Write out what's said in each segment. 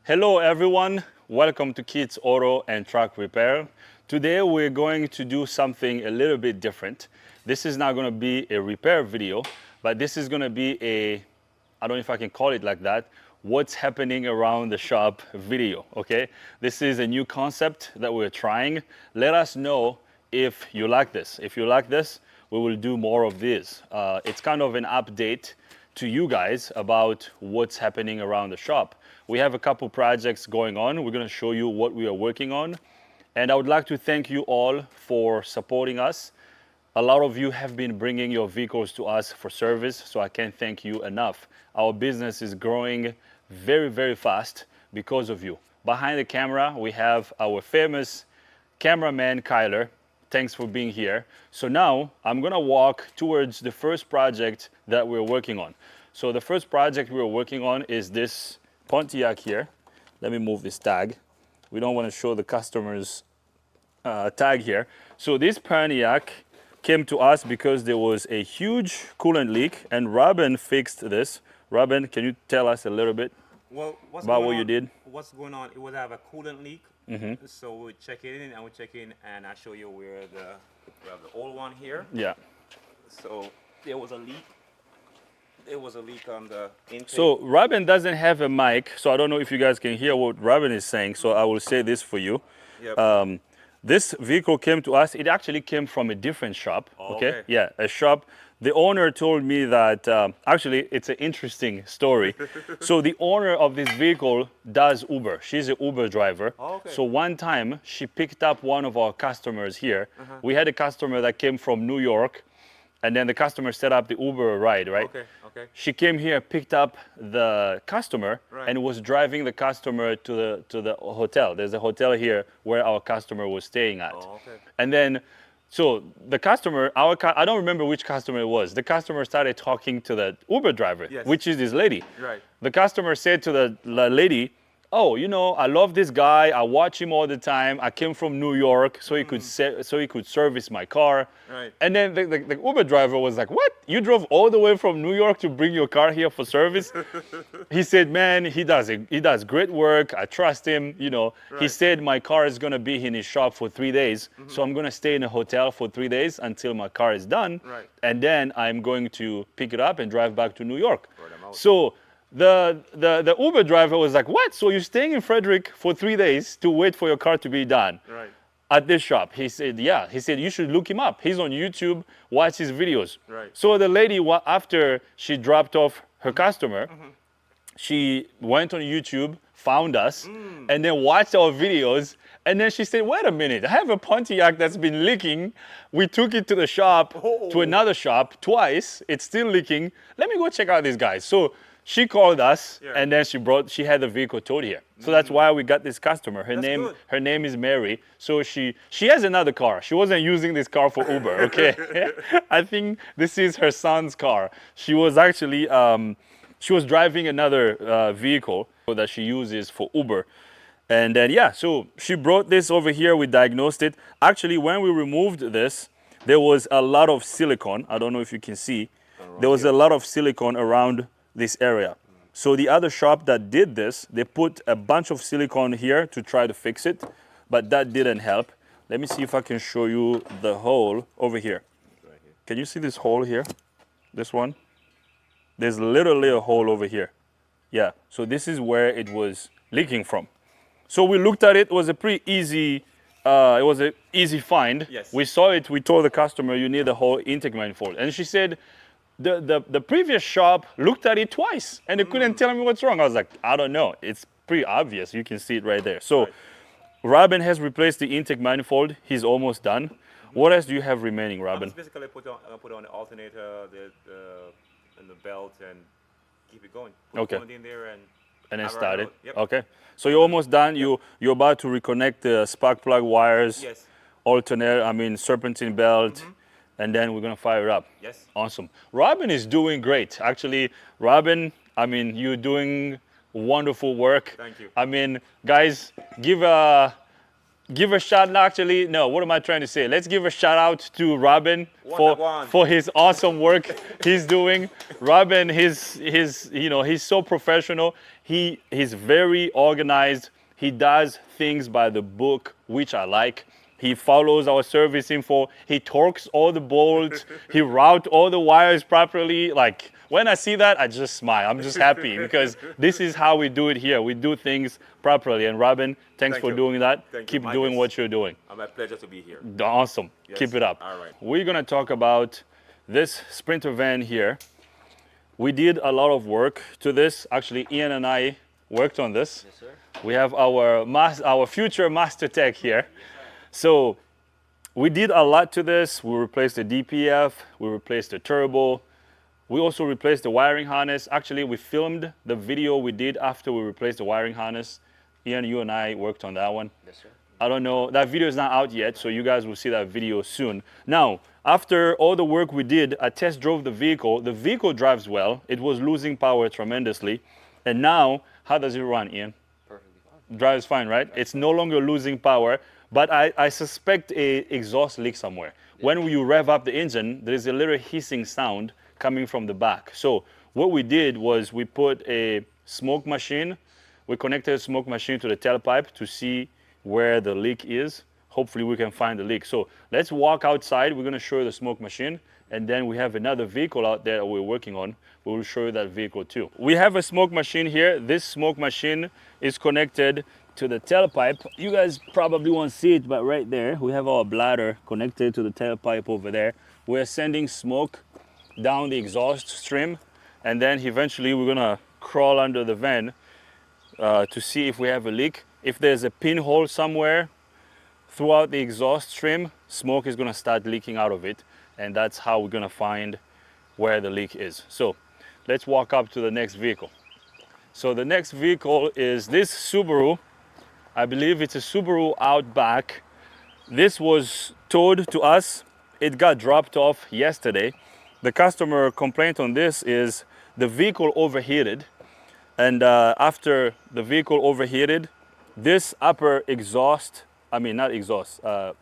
Hello everyone, welcome to Kids Auto and Truck Repair. Today we're going to do something a little bit different. This is not going to be a repair video, but this is going to be a, I don't know if I can call it like that, what's happening around the shop video, okay? This is a new concept that we're trying. Let us know if you like this. If you like this, we will do more of this. It's kind of an update to you guys about what's happening around the shop. We have a couple projects going on. We're going to show you what we are working on. And I would like to thank you all for supporting us. A lot of you have been bringing your vehicles to us for service, so I can't thank you enough. Our business is growing very, very fast because of you. Behind the camera, we have our famous cameraman, Kyler. Thanks for being here. So now I'm gonna walk towards the first project that we're working on. So the first project we're working on is this Pontiac here. Let me move this tag. We don't want to show the customer's tag here. So this Pontiac came to us because there was a huge coolant leak, and Robin fixed this. Robin, can you tell us a little bit about what you did? What's going on? It would have a coolant leak. So we check it in and we check in, and I show you where we have the old one here. Yeah. So there was a leak. There was a leak on the intake. So Robin doesn't have a mic, so I don't know if you guys can hear what Robin is saying. So I will say this for you. Yep. This vehicle came to us. It actually came from a different shop. Oh, Okay? okay. Yeah, a shop. The owner told me that actually it's an interesting story. So the owner of this vehicle does Uber. She's an Uber driver. Oh, okay. So one time she picked up one of our customers here. We had a customer that came from New York, and then the customer set up the Uber ride, right? Okay. Okay. She came here, picked up the customer, Right. and was driving the customer to the hotel. There's a hotel here where our customer was staying at. Oh, okay. And then, so the customer, I don't remember which customer it was. The customer started talking to the Uber driver, Yes. which is this lady. Right. The customer said to the lady, "Oh, you know, I love this guy. I watch him all the time. I came from New York, so he could service my car." Right. And then the Uber driver was like, "What? You drove all the way from New York to bring your car here for service?" He said, "Man, he does great work. I trust him. You know." He Right. said, "My car is gonna be in his shop for 3 days, so I'm gonna stay in a hotel for 3 days until my car is done, Right. and then I'm going to pick it up and drive back to New York." Sort them out. So the Uber driver was like, "What? So you're staying in Frederick for 3 days to wait for your car to be done?" Right. At this shop. He said, "Yeah." He said, "You should look him up. He's on YouTube. Watch his videos." Right. So the lady, after she dropped off her customer, she went on YouTube, found us, and then watched our videos. And then she said, "Wait a minute, I have a Pontiac that's been leaking. We took it to the shop, to another shop twice. It's still leaking. Let me go check out these guys." So she called us, Yeah. and then she had the vehicle towed here. So that's why we got this customer. That's good. Her name is Mary. So she has another car. She wasn't using this car for Uber, okay? I think this is her son's car. She was actually she was driving another vehicle that she uses for Uber. And then yeah, so she brought this over here. We diagnosed it. Actually, when we removed this, there was a lot of silicone. I don't know if you can see. There was a lot of silicone around this area. So the other shop that did this, they put a bunch of silicone here to try to fix it, but that didn't help. Let me see if I can show you the hole over here. Right here. Can you see this hole here? This one? There's literally a hole over here. Yeah, so this is where it was leaking from. So we looked at it. It was a pretty easy, it was an easy find. Yes. We saw it. We told the customer, "You need the whole intake manifold." And she said, the previous shop looked at it twice and they couldn't tell me what's wrong. I was like, "I don't know. It's pretty obvious. You can see it right there." So Right. Robin has replaced the intake manifold. He's almost done. What else do you have remaining, I'm Robin? just basically put on the alternator, and the belt, and keep it going. Put Okay. coolant in there and And then have start it. Yep. Okay. So you're almost done. You're about to reconnect the spark plug wires, Yes. serpentine belt, and then we're gonna fire it up. Yes. Awesome. Robin is doing great. Actually, Robin, you're doing wonderful work. Thank you. Guys, give a shout. Actually, no. What am I trying to say? Let's give a shout out to Robin for his awesome work he's doing. Robin, he's so professional. He's very organized. He does things by the book, which I like. He follows our service info. He torques all the bolts. He routes all the wires properly. Like when I see that, I just smile. I'm just happy because this is how we do it here. We do things properly. And Robin, thanks Thank for you. doing that. Thank you. Keep My doing guest. what you're doing. My pleasure to be here. Awesome. Yes. Keep it up. All right. We're going to talk about this Sprinter van here. We did a lot of work to this. Actually, Ian and I worked on this. Yes, sir. We have our future master tech here. So we did a lot to this. We replaced the DPF, we replaced the turbo. We also replaced the wiring harness. Actually, we filmed the video we did after we replaced the wiring harness. Ian, you and I worked on that one. Yes, sir. I don't know, that video is not out yet, so you guys will see that video soon. Now, after all the work we did, I test drove the vehicle. The vehicle drives well. It was losing power tremendously. And now, how does it run, Ian? Perfectly fine. Drives fine, right? It's no longer losing power, but I suspect a exhaust leak somewhere. When you rev up the engine, there's a little hissing sound coming from the back. So what we did was we put a smoke machine. We connected a smoke machine to the tailpipe to see where the leak is. Hopefully we can find the leak. So let's walk outside. We're gonna show you the smoke machine, and then we have another vehicle out there that we're working on. We will show you that vehicle too. We have a smoke machine here. This smoke machine is connected to the tailpipe. You guys probably won't see it, but right there, we have our bladder connected to the tailpipe over there. We're sending smoke down the exhaust stream, and then eventually we're gonna crawl under the van to see if we have a leak. If there's a pinhole somewhere throughout the exhaust stream, smoke is gonna start leaking out of it, and that's how we're gonna find where the leak is. So let's walk up to the next vehicle. So the next vehicle is this Subaru. I believe it's a Subaru Outback. This was towed to us. It got dropped off yesterday. The customer complaint on this is the vehicle overheated, and after the vehicle overheated, this upper exhaust,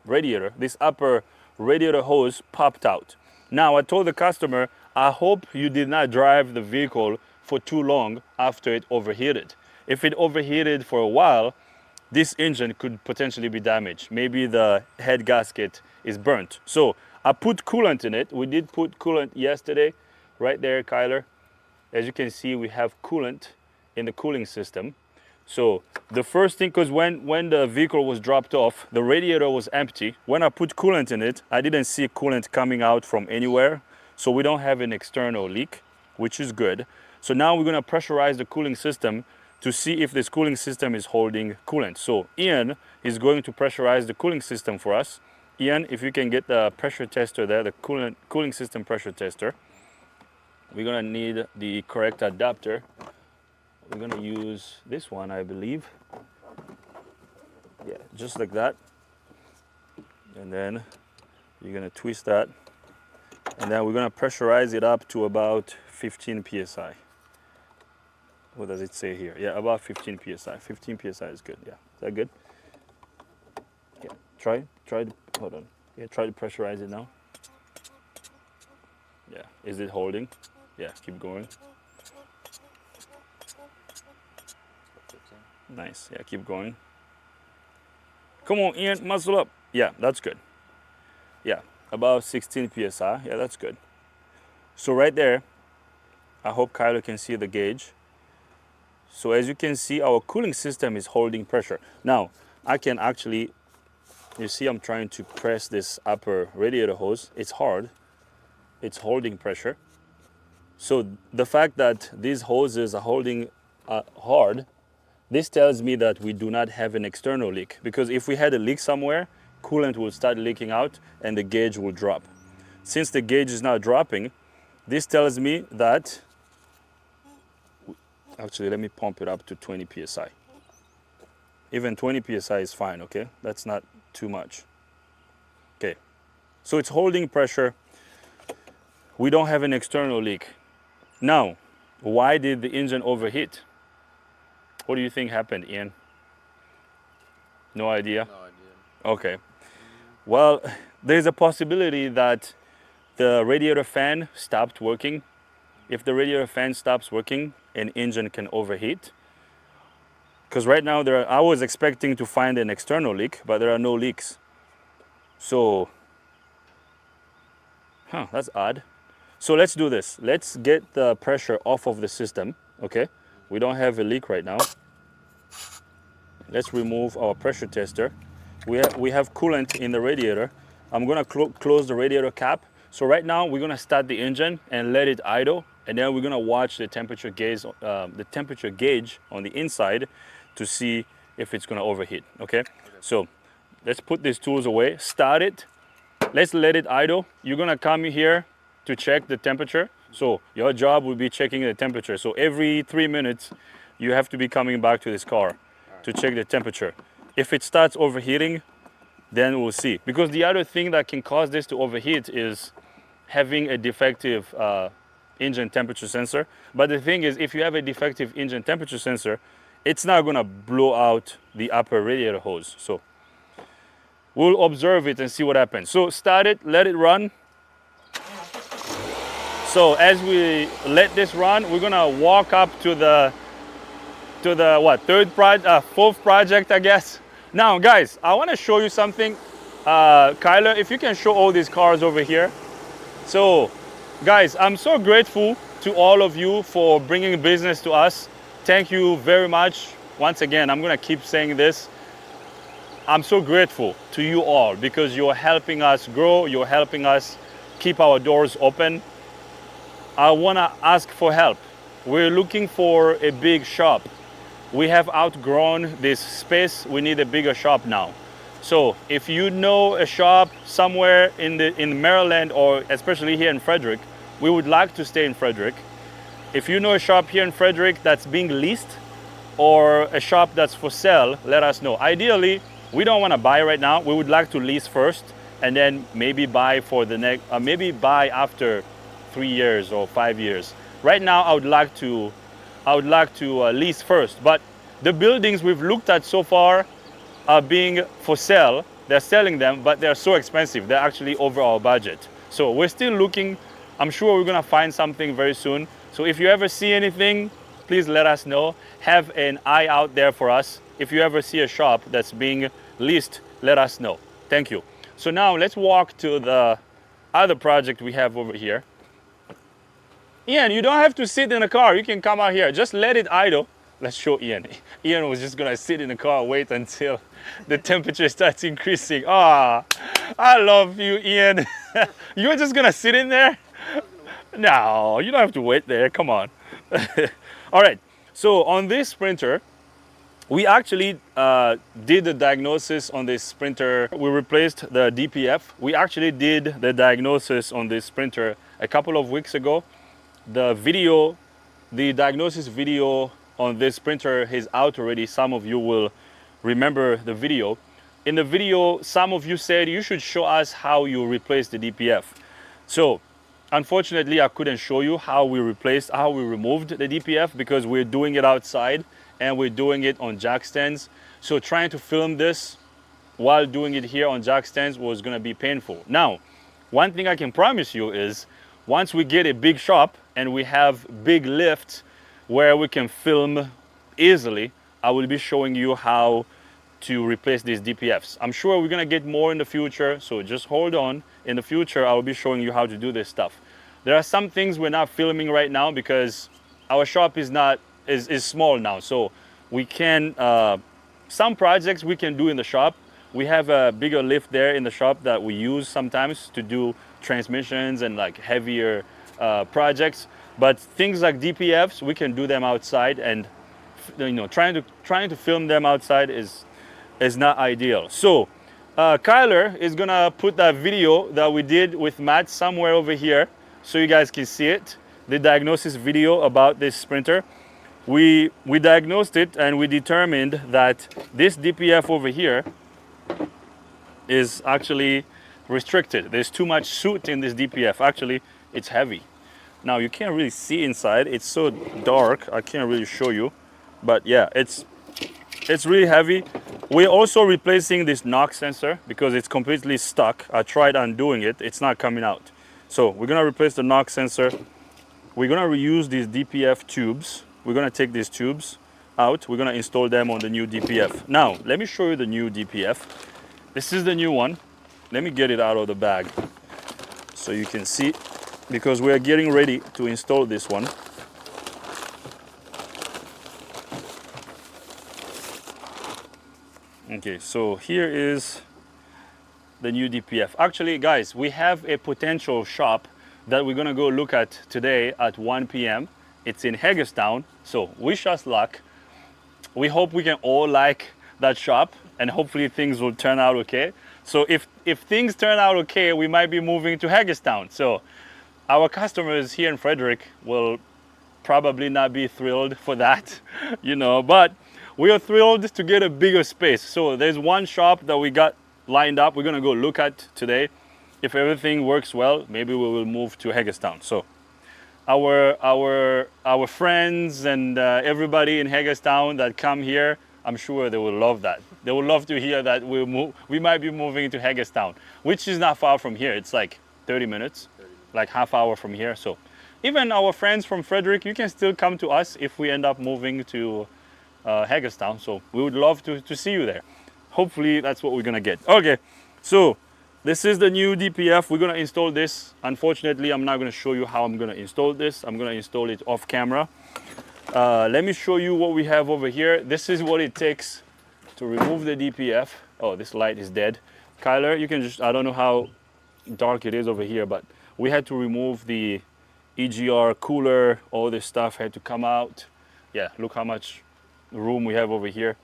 radiator, this upper radiator hose popped out. Now I told the customer, I hope you did not drive the vehicle for too long after it overheated. If it overheated for a while, this engine could potentially be damaged. Maybe the head gasket is burnt. So I put coolant in it. We did put coolant yesterday, right there, Kyler. As you can see, we have coolant in the cooling system. So the first thing, because when the vehicle was dropped off, the radiator was empty. When I put coolant in it, I didn't see coolant coming out from anywhere. So we don't have an external leak, which is good. So now we're gonna pressurize the cooling system to see if this cooling system is holding coolant. So Ian is going to pressurize the cooling system for us. Ian, if you can get the pressure tester there, the cooling system pressure tester. We're gonna need the correct adapter. We're gonna use this one, I believe. Yeah, just like that. And then you're gonna twist that. And then we're gonna pressurize it up to about 15 PSI. What does it say here? Yeah, about 15 PSI. 15 PSI is good, yeah. Is that good? Yeah, hold on. Yeah, try to pressurize it now. Yeah, is it holding? Yeah, keep going. Nice, yeah, keep going. Come on, Ian, muscle up. Yeah, that's good. Yeah, about 16 PSI, yeah, that's good. So right there, I hope Kyler can see the gauge. So as you can see, our cooling system is holding pressure. Now, I can actually, you see I'm trying to press this upper radiator hose. It's hard, it's holding pressure. So the fact that these hoses are holding hard, this tells me that we do not have an external leak, because if we had a leak somewhere, coolant will start leaking out and the gauge will drop. Since the gauge is not dropping, this tells me that, actually let me pump it up to 20 PSI. Even 20 PSI is fine, okay? That's not too much. Okay, so it's holding pressure. We don't have an external leak. Now, why did the engine overheat? What do you think happened, Ian? No idea? No idea. Okay. Well, there's a possibility that the radiator fan stopped working. If the radiator fan stops working, an engine can overheat. Because right now I was expecting to find an external leak, but there are no leaks. So, that's odd. So let's do this. Let's get the pressure off of the system, okay? We don't have a leak right now. Let's remove our pressure tester. We have coolant in the radiator. I'm gonna close the radiator cap. So right now we're gonna start the engine and let it idle, and then we're gonna watch the temperature gauge on the inside to see if it's gonna overheat. Okay? So let's put these tools away. Start it. Let's let it idle. You're gonna come here to check the temperature. So your job will be checking the temperature. So every 3 minutes, you have to be coming back to this car to check the temperature. If it starts overheating, then we'll see. Because the other thing that can cause this to overheat is having a defective engine temperature sensor. But the thing is, if you have a defective engine temperature sensor, it's not gonna blow out the upper radiator hose. So we'll observe it and see what happens. So start it, let it run. So as we let this run, we're gonna walk up to the fourth project, I guess. Now, guys, I want to show you something. Kyler, if you can show all these cars over here. So, guys, I'm so grateful to all of you for bringing business to us. Thank you very much. Once again, I'm gonna keep saying this. I'm so grateful to you all because you're helping us grow. You're helping us keep our doors open. I wanna ask for help. We're looking for a big shop. We have outgrown this space. We need a bigger shop now. So if you know a shop somewhere in Maryland, or especially here in Frederick, we would like to stay in Frederick. If you know a shop here in Frederick that's being leased or a shop that's for sale, let us know. Ideally, we don't want to buy right now. We would like to lease first and then maybe buy for the next, maybe buy after 3 years or 5 years. Right now, I would like to lease first, but the buildings we've looked at so far are being for sale. They're selling them, but they're so expensive. They're actually over our budget. So we're still looking. I'm sure we're gonna find something very soon. So if you ever see anything, please let us know. Have an eye out there for us. If you ever see a shop that's being leased, let us know. Thank you. So now let's walk to the other project we have over here. Ian, you don't have to sit in the car. You can come out here. Just let it idle. Let's show Ian. Ian was just gonna sit in the car, wait until the temperature starts increasing. Ah, I love you, Ian. You're just gonna sit in there? No, you don't have to wait there. Come on. All right. So on this Sprinter, we actually did the diagnosis on this Sprinter. We replaced the DPF. We actually did the diagnosis on this Sprinter a couple of weeks ago. The diagnosis video on this Sprinter is out already. Some of you will remember the video. In the video, some of you said you should show us how you replace the DPF. So unfortunately, I couldn't show you how we removed the DPF because we're doing it outside and we're doing it on jack stands. So trying to film this while doing it here on jack stands was gonna be painful. Now, one thing I can promise you is once we get a big shop and we have big lifts where we can film easily, I will be showing you how to replace these DPFs. I'm sure we're gonna get more in the future, so just hold on. In the future, I will be showing you how to do this stuff. There are some things we're not filming right now because our shop is small now, so we can, some projects we can do in the shop. We have a bigger lift there in the shop that we use sometimes to do transmissions and like heavier projects. But things like DPFs, we can do them outside, and trying to film them outside is not ideal. So Kyler is gonna put that video that we did with Matt somewhere over here so you guys can see it. The diagnosis video about this Sprinter. We diagnosed it and we determined that this DPF over here is actually restricted. There's too much soot in this DPF. Actually, it's heavy. Now you can't really see inside. It's so dark, I can't really show you. But yeah, it's really heavy. We're also replacing this knock sensor because it's completely stuck. I tried undoing it, it's not coming out. So we're gonna replace the knock sensor. We're gonna reuse these DPF tubes. We're gonna take these tubes, out. We're gonna install them on the new DPF. Now, let me show you the new DPF. This is the new one. Let me get it out of the bag so you can see, because we are getting ready to install this one. Okay, so here is the new DPF. Actually, guys, we have a potential shop that we're gonna go look at today at 1 p.m. It's in Hagerstown, so wish us luck. We hope we can all like that shop, and hopefully things will turn out okay. So if things turn out okay, we might be moving to Hagerstown. So our customers here in Frederick will probably not be thrilled for that, you know, but we are thrilled to get a bigger space. So there's one shop that we got lined up. We're gonna go look at today. If everything works well, maybe we will move to Hagerstown. So our friends and everybody in Hagerstown that come here, I'm sure they will love that. They will love to hear that we might be moving to Hagerstown, which is not far from here. It's like 30 minutes, like half hour from here. So even our friends from Frederick, you can still come to us if we end up moving to Hagerstown. So we would love to see you there. Hopefully that's what we're gonna get. Okay, so this is the new DPF. We're gonna install this. Unfortunately, I'm not gonna show you how I'm gonna install this. I'm gonna install it off camera. Let me show you what we have over here. This is what it takes to remove the DPF. Oh, this light is dead. Kyler, you can just, I don't know how dark it is over here, but we had to remove the EGR cooler. All this stuff had to come out. Yeah, look how much room we have over here.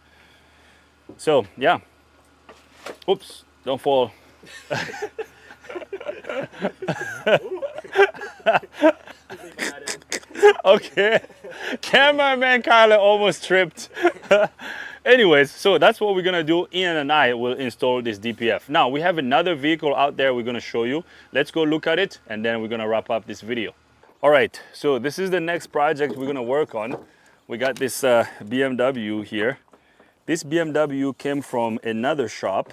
So yeah, oops, don't fall. Okay, cameraman Kyler almost tripped. Anyways, so that's what we're gonna do. Ian and I will install this DPF. Now we have another vehicle out there we're gonna show you. Let's go look at it and then we're gonna wrap up this video. All right, so this is the next project we're gonna work on. We got this BMW here. This BMW came from another shop.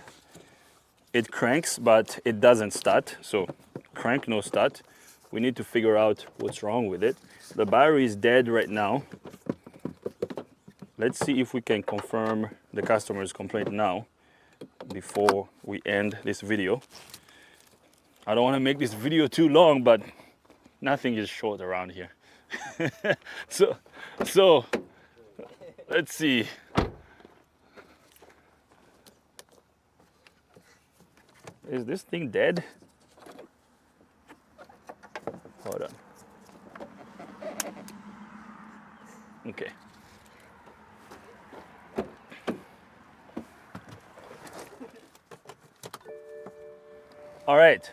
It cranks, but it doesn't start. So crank, no start. We need to figure out what's wrong with it. The battery is dead right now. Let's see if we can confirm the customer's complaint now before we end this video. I don't want to make this video too long, but nothing is short around here. So let's see. Is this thing dead? Hold on. Okay. All right.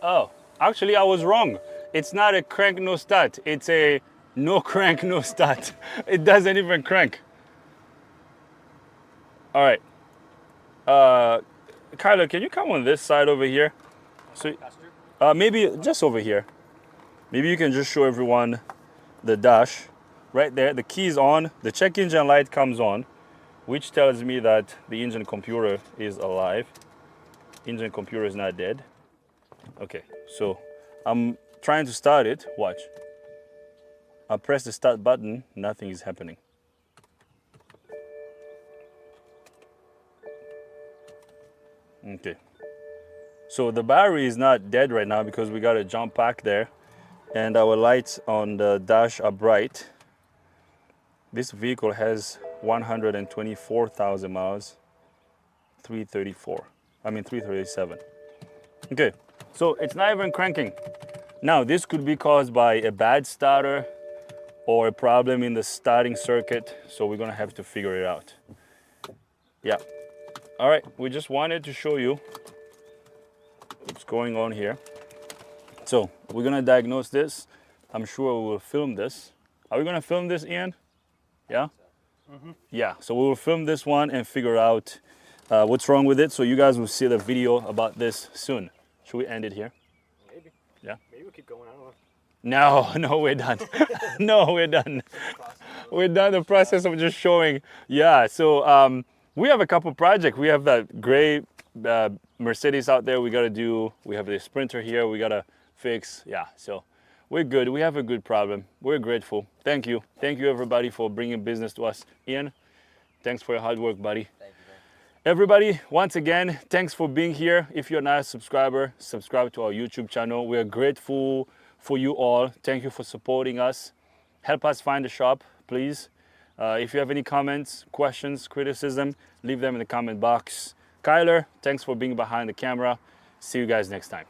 Oh, actually I was wrong. It's not a crank no start. It's a no crank no start. It doesn't even crank. All right. Kyler, can you come on this side over here? So, maybe just over here. Maybe you can just show everyone the dash. Right there, the key is on. The check engine light comes on, which tells me that the engine computer is alive. Engine computer is not dead. Okay, so I'm trying to start it. Watch. I press the start button, nothing is happening. Okay. So the battery is not dead right now because we got a jump pack there and our lights on the dash are bright. This vehicle has 124,000 miles, 337. Okay, so it's not even cranking. Now this could be caused by a bad starter or a problem in the starting circuit. So we're gonna have to figure it out. Yeah. All right, we just wanted to show you what's going on here. So we're gonna diagnose this. I'm sure we will film this. Are we gonna film this, Ian? Yeah? Mm-hmm. Yeah, so we will film this one and figure out what's wrong with it. So you guys will see the video about this soon. Should we end it here? Maybe. Yeah? Maybe we'll keep going, I don't know. No, we're done. No, we're done. We're done the process of just showing. Yeah, so we have a couple projects. We have that gray Mercedes out there we gotta do. We have the Sprinter here. We gotta fix. Yeah, so we're good. We have a good problem. We're grateful. Thank you. Thank you, everybody, for bringing business to us. Ian, thanks for your hard work, buddy. Thank you, man. Everybody, once again, thanks for being here. If you're not a subscriber, subscribe to our YouTube channel. We are grateful for you all. Thank you for supporting us. Help us find the shop, please. If you have any comments, questions, criticism, leave them in the comment box. Kyler, thanks for being behind the camera. See you guys next time.